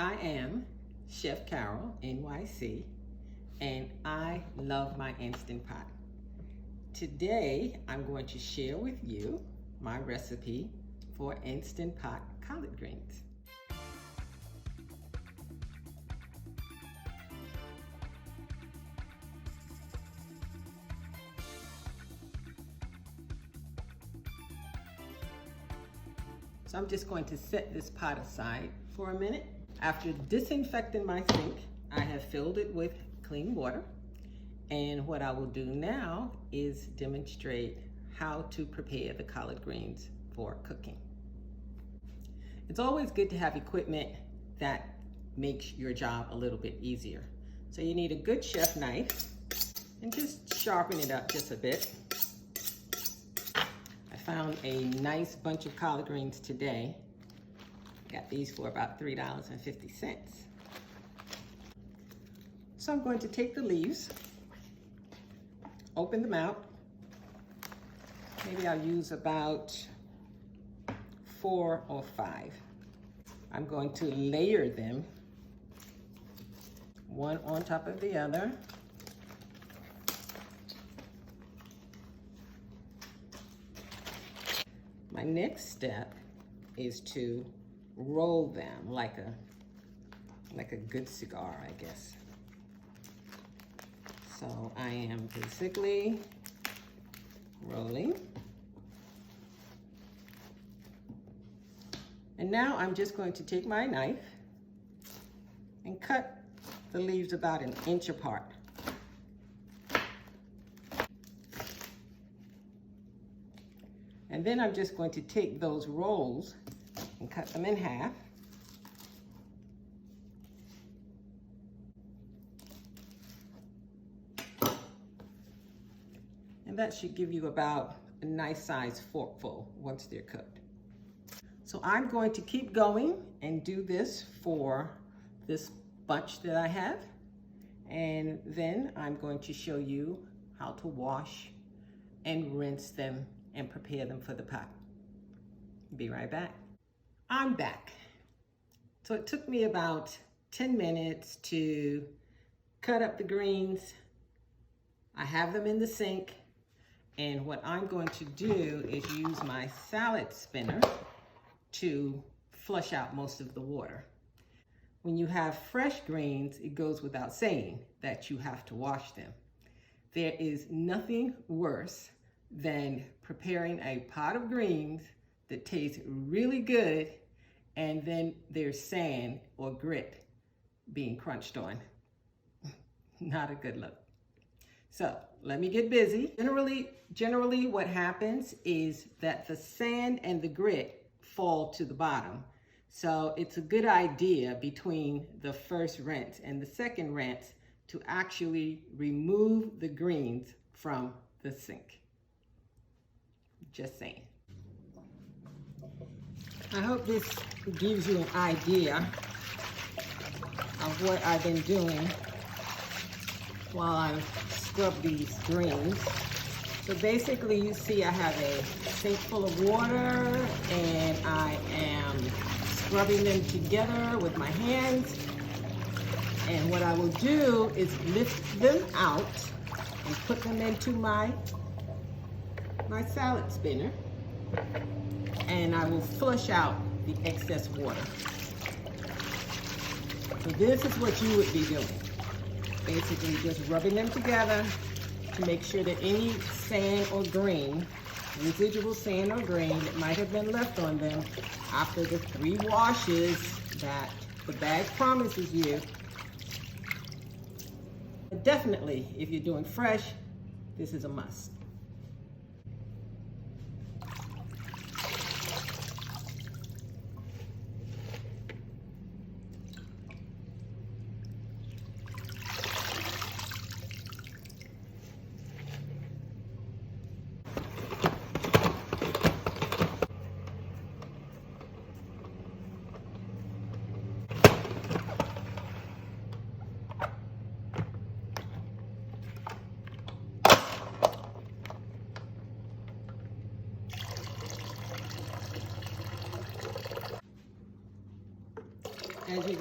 I am Chef Carol, NYC, and I love my Instant Pot. Today, I'm going to share with you my recipe for Instant Pot collard greens. So I'm just going to set this pot aside for a minute. After disinfecting my sink, I have filled it with clean water. And what I will do now is demonstrate how to prepare the collard greens for cooking. It's always good to have equipment that makes your job a little bit easier. So you need a good chef knife and just sharpen it up just a bit. I found a nice bunch of collard greens today. Got these for about $3.50. So I'm going to take the leaves, open them out. Maybe I'll use about 4 or 5. I'm going to layer them, one on top of the other. My next step is to roll them like a good cigar, I guess. So I am basically rolling. And now I'm just going to take my knife and cut the leaves about 1 inch apart. And then I'm just going to take those rolls and cut them in half. And that should give you about a nice sized forkful once they're cooked. So I'm going to keep going and do this for this bunch that I have. And then I'm going to show you how to wash and rinse them and prepare them for the pot. Be right back. I'm back. So it took me about 10 minutes to cut up the greens. I have them in the sink. And what I'm going to do is use my salad spinner to flush out most of the water. When you have fresh greens, it goes without saying that you have to wash them. There is nothing worse than preparing a pot of greens that tastes really good and then there's sand or grit being crunched on. Not a good look. So let me get busy. Generally what happens is that the sand and the grit fall to the bottom. So it's a good idea between the first rinse and the second rinse to actually remove the greens from the sink. Just saying. I hope this gives you an idea of what I've been doing while I scrub these greens. So basically you see I have a sink full of water and I am scrubbing them together with my hands. And what I will do is lift them out and put them into my salad spinner, and I will flush out the excess water. So this is what you would be doing. Basically just rubbing them together to make sure that any sand or grain, residual sand or grain that might have been left on them after the 3 washes that the bag promises you. But definitely, if you're doing fresh, this is a must.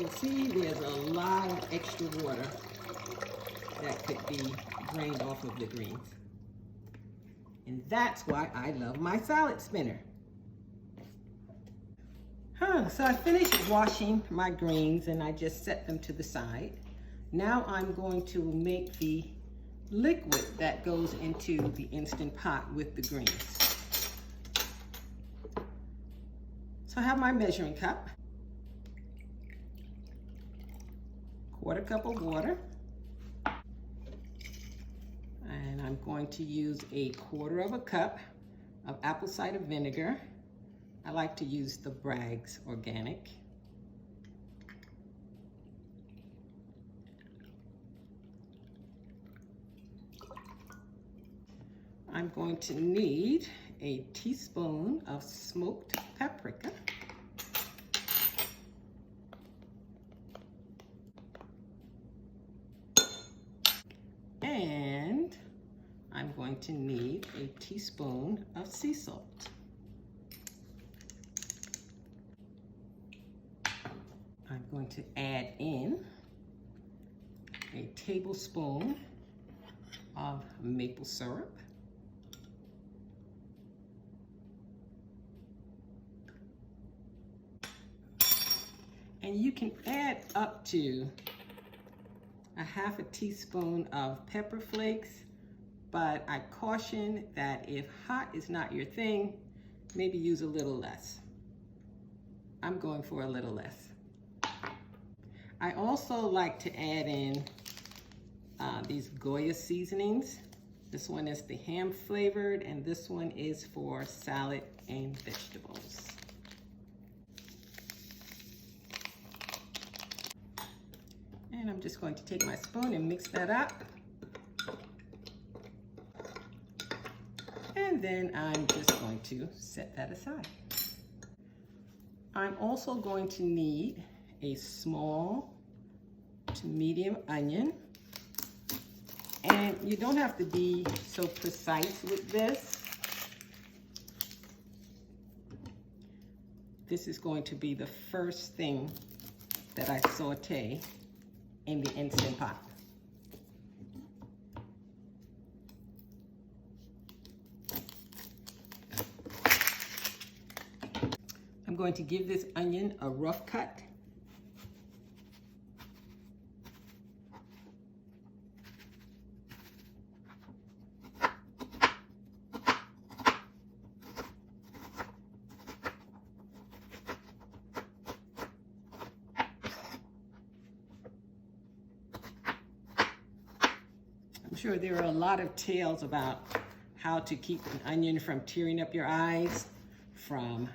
can see, there's a lot of extra water that could be drained off of the greens. And that's why I love my salad spinner. So I finished washing my greens and I just set them to the side. Now I'm going to make the liquid that goes into the Instant Pot with the greens. So I have my measuring cup, 1/4 cup of water, and I'm going to use a 1/4 cup of apple cider vinegar. I like to use the Bragg's Organic. I'm going to need a teaspoon of smoked paprika. And I'm going to need a teaspoon of sea salt. I'm going to add in a tablespoon of maple syrup. And you can add up to a 1/2 teaspoon of pepper flakes, but I caution that if hot is not your thing, maybe use a little less. I'm going for a little less. I also like to add in these Goya seasonings. This one is the ham flavored, and this one is for salad and vegetables. And I'm just going to take my spoon and mix that up. And then I'm just going to set that aside. I'm also going to need a small to medium onion. And you don't have to be so precise with this. This is going to be the first thing that I saute in the Instant Pot. I'm going to give this onion a rough cut. I'm sure there are a lot of tales about how to keep an onion from tearing up your eyes, from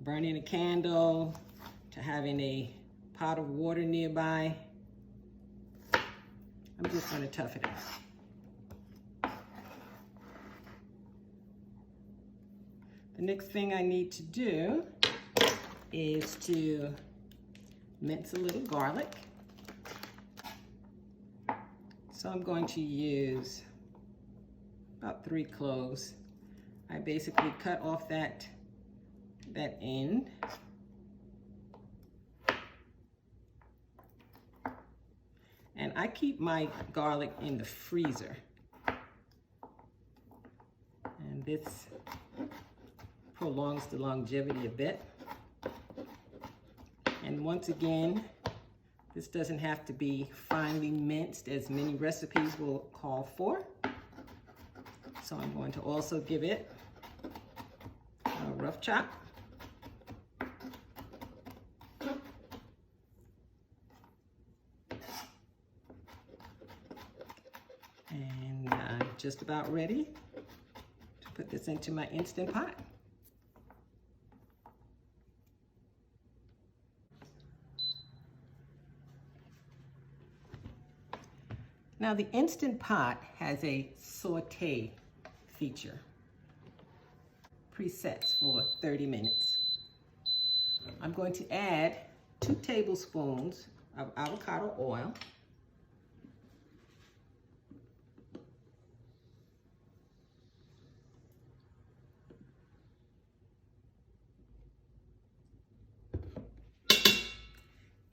burning a candle, to having a pot of water nearby. I'm just going to tough it out. The next thing I need to do is to mince a little garlic. So I'm going to use about 3 cloves. I basically cut off that end. And I keep my garlic in the freezer. And this prolongs the longevity a bit. And once again, this doesn't have to be finely minced as many recipes will call for. So I'm going to also give it a rough chop. And I'm just about ready to put this into my Instant Pot. Now the Instant Pot has a saute feature, presets for 30 minutes. I'm going to add 2 tablespoons of avocado oil.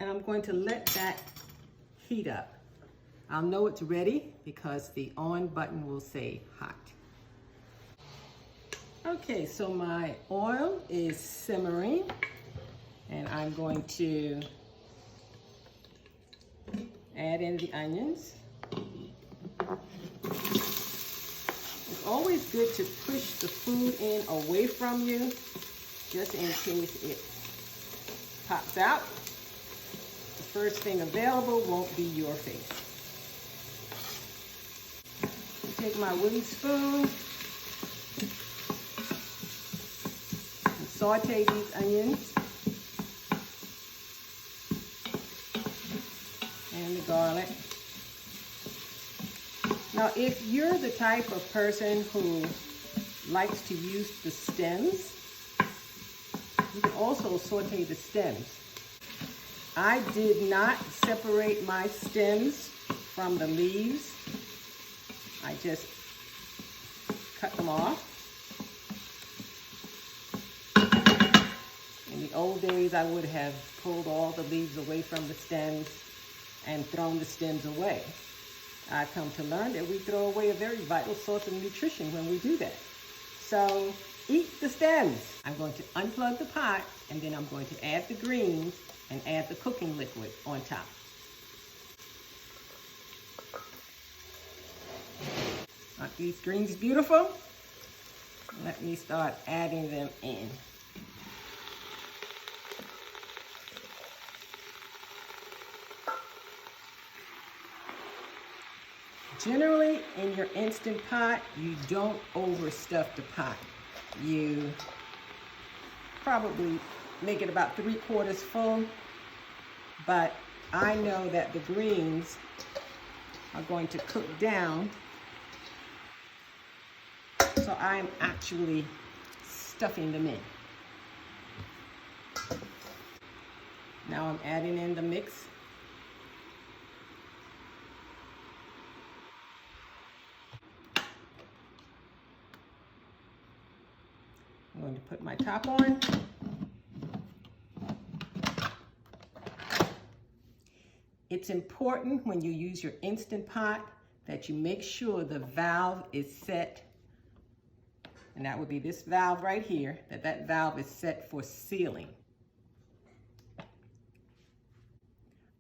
And I'm going to let that heat up. I'll know it's ready because the on button will say hot. Okay, so my oil is simmering and I'm going to add in the onions. It's always good to push the food in away from you just in case it pops out. The first thing available won't be your face. Take my wooden spoon and saute these onions and the garlic. Now, if you're the type of person who likes to use the stems, you can also saute the stems. I did not separate my stems from the leaves. I just cut them off. In the old days, I would have pulled all the leaves away from the stems and thrown the stems away. I've come to learn that we throw away a very vital source of nutrition when we do that. So eat the stems. I'm going to unplug the pot and then I'm going to add the greens and add the cooking liquid on top. Aren't these greens beautiful? Let me start adding them in. Generally, in your Instant Pot, you don't overstuff the pot. You probably make it about 3/4 full, but I know that the greens are going to cook down, so I'm actually stuffing them in. Now I'm adding in the mix. I'm going to put my top on. It's important when you use your Instant Pot that you make sure the valve is set, and that would be this valve right here, that valve is set for sealing.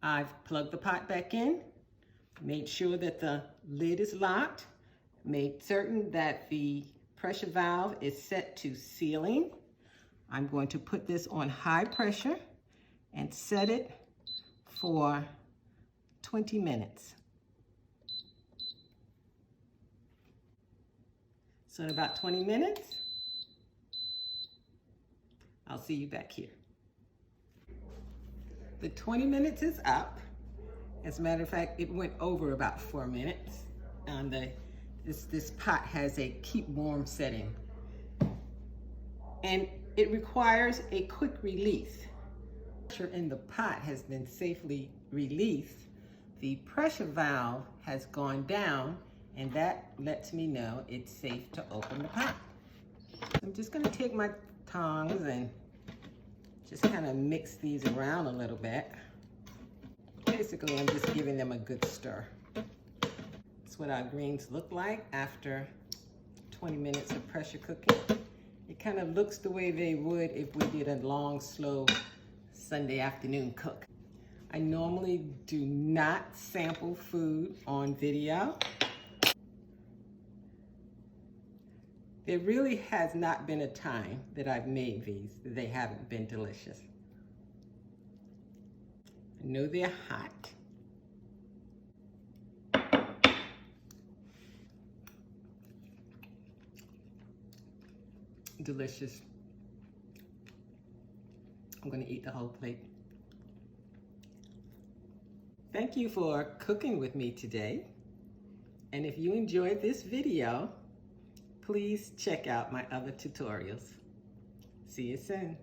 I've plugged the pot back in, made sure that the lid is locked, made certain that the pressure valve is set to sealing. I'm going to put this on high pressure and set it for 20 minutes. So in about 20 minutes, I'll see you back here. The 20 minutes is up. As a matter of fact, it went over about 4 minutes. This pot has a keep warm setting. And it requires a quick release. Pressure in the pot has been safely released. The pressure valve has gone down, and that lets me know it's safe to open the pot. I'm just gonna take my tongs and just kind of mix these around a little bit. Basically, I'm just giving them a good stir. That's what our greens look like after 20 minutes of pressure cooking. It kind of looks the way they would if we did a long, slow Sunday afternoon cook. I normally do not sample food on video. There really has not been a time that I've made these that they haven't been delicious. I know they're hot. Delicious. I'm gonna eat the whole plate. Thank you for cooking with me today. And if you enjoyed this video, please check out my other tutorials. See you soon.